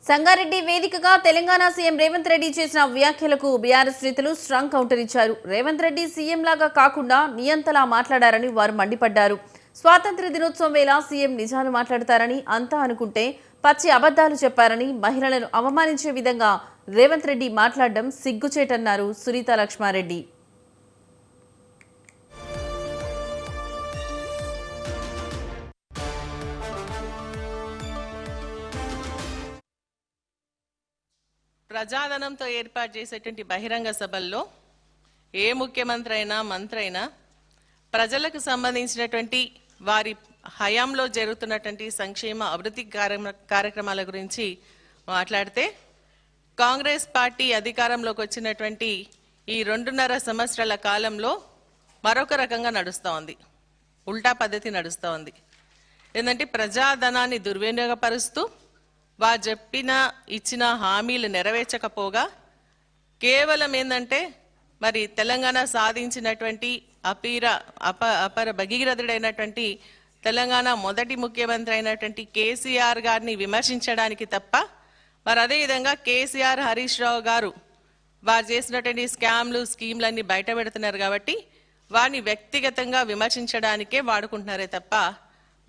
సంగారెడ్డి వేదికగా తెలంగాణ సీఎం రేవంత్ రెడ్డి చేసిన వ్యాఖ్యలకు బీఆర్ఎస్ నేతలు స్ట్రాంగ్ కౌంటర్ ఇచ్చారు. రేవంత్ రెడ్డి సీఎం లాగా కాకుండా నియంతలా మాట్లాడారని వారు మండిపడ్డారు. స్వాతంత్ర్య దినోత్సవం వేళ సీఎం నిజాలు మాట్లాడతారని అంతా అనుకుంటే పచ్చి అబద్ధాలు చెప్పారని, మహిళలను అవమానించే విధంగా రేవంత్ రెడ్డి మాట్లాడడం సిగ్గుచేటన్నారు సునీత లక్ష్మారెడ్డి. ప్రజాధనంతో ఏర్పాటు చేసేటువంటి బహిరంగ సభల్లో ఏ ముఖ్యమంత్రి అయినా మంత్రి అయినా ప్రజలకు సంబంధించినటువంటి వారి హయాంలో జరుగుతున్నటువంటి సంక్షేమ అభివృద్ధి కార్యక్రమాల గురించి మాట్లాడితే కాంగ్రెస్ పార్టీ అధికారంలోకి వచ్చినటువంటి ఈ 2.5 సంవత్సరాల కాలంలో మరొక రకంగా నడుస్తూ ఉంది. ఉల్టా పద్ధతి నడుస్తూ ఉంది. ఏంటంటే ప్రజాధనాన్ని దుర్వినియోగపరుస్తూ వారు చెప్పిన ఇచ్చిన హామీలు నెరవేర్చకపోగా కేవలం ఏంటంటే మరి తెలంగాణ సాధించినటువంటి అపర భగీరథుడైనటువంటి తెలంగాణ మొదటి ముఖ్యమంత్రి అయినటువంటి కేసీఆర్ గారిని విమర్శించడానికి తప్ప మరి అదేవిధంగా కేసీఆర్ హరీష్ రావు గారు వారు చేసినటువంటి స్కామ్లు స్కీమ్లన్నీ బయట పెడుతున్నారు కాబట్టి వారిని వ్యక్తిగతంగా విమర్శించడానికే వాడుకుంటున్నారే తప్ప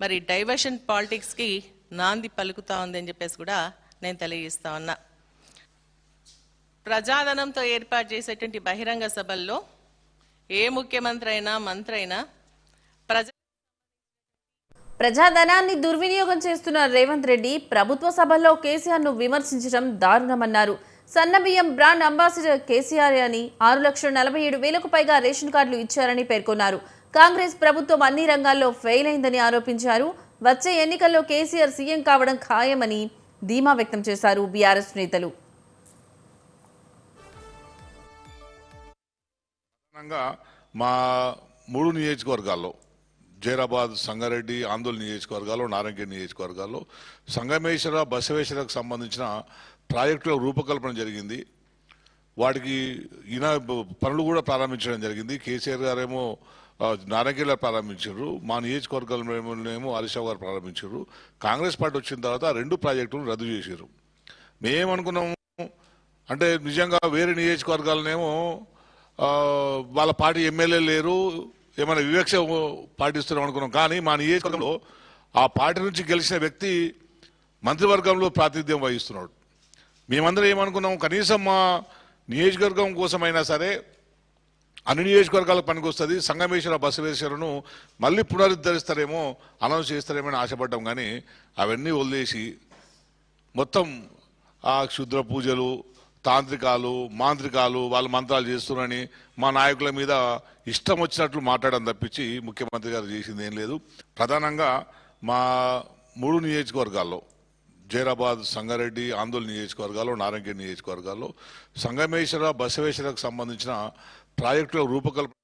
మరి డైవర్షన్ పాలిటిక్స్కి నాంది పలుకుతా ఉంది అని చెప్పేసి కూడా నేను తెలియజేస్తా ఉన్నా. ప్రజాధనంతో ఏర్పాటు చేసేటువంటి బహిరంగ సభల్లో ఏ ముఖ్యమంత్రి అయినా మంత్రి అయినా ప్రజాధనాన్ని దుర్వినియోగం చేస్తున్న రేవంత్ రెడ్డి ప్రభుత్వ సభల్లో కేసీఆర్ను విమర్శించడం దారుణమన్నారు. సన్నబియ్యం బ్రాండ్ అంబాసిడర్ కేసీఆర్ అని 6,47,000కు పైగా రేషన్ కార్డులు ఇచ్చారని పేర్కొన్నారు. కాంగ్రెస్ ప్రభుత్వం అన్ని రంగాల్లో ఫెయిల్ అయిందని ఆరోపించారు. వచ్చే ఎన్నికల్లో కేసీఆర్ సీఎం కావడం ఖాయమని ధీమా వ్యక్తం చేశారు బీఆర్ఎస్ నేతలు. మా 3 నియోజకవర్గాల్లో జైరాబాద్, సంగారెడ్డి, ఆందోళన నియోజకవర్గాల్లో, నారాయణగిరి నియోజకవర్గాల్లో సంగమేశ్వర, బసవేశ్వరకు సంబంధించిన ప్రాజెక్టుల రూపకల్పన జరిగింది. వాటికి పనులు కూడా ప్రారంభించడం జరిగింది. కేసీఆర్ గారేమో నారాయణగిరిలో ప్రారంభించారు, మా నియోజకవర్గంలోనేమో హరీష్ రావు గారు ప్రారంభించారు. కాంగ్రెస్ పార్టీ వచ్చిన తర్వాత 2 ప్రాజెక్టులను రద్దు చేశారు. మేమేమనుకున్నాము అంటే నిజంగా వేరే నియోజకవర్గాలనేమో వాళ్ళ పార్టీ ఎమ్మెల్యే లేరు, ఏమైనా వివక్ష పాటిస్తున్నాం అనుకున్నాం. కానీ మా నియోజకవర్గంలో ఆ పార్టీ నుంచి గెలిచిన వ్యక్తి మంత్రివర్గంలో ప్రాతినిధ్యం వహిస్తున్నాడు. మేమందరం ఏమనుకున్నాం, కనీసం మా నియోజకవర్గం కోసమైనా సరే అన్ని నియోజకవర్గాలకు పనికొస్తుంది, సంగమేశ్వర, బసవేశ్వరను మళ్ళీ పునరుద్ధరిస్తారేమో, అనౌన్స్ చేస్తారేమో అని ఆశపడ్డాం. కానీ అవన్నీ వదిలేసి మొత్తం ఆ క్షుద్ర పూజలు, తాంత్రికాలు, మాంత్రికాలు వాళ్ళు మంత్రాలు చేస్తున్నారని మా నాయకుల మీద ఇష్టం వచ్చినట్లు మాట్లాడడం తప్పించి ముఖ్యమంత్రి గారు చేసింది ఏం లేదు. ప్రధానంగా మా 3 నియోజకవర్గాల్లో జైరాబాద్, సంగారెడ్డి, ఆందోళన నియోజకవర్గాల్లో, నారాయణగిరి నియోజకవర్గాల్లో సంగమేశ్వర, బసవేశ్వరకు సంబంధించిన ప్రాజెక్టుల రూపకల్పన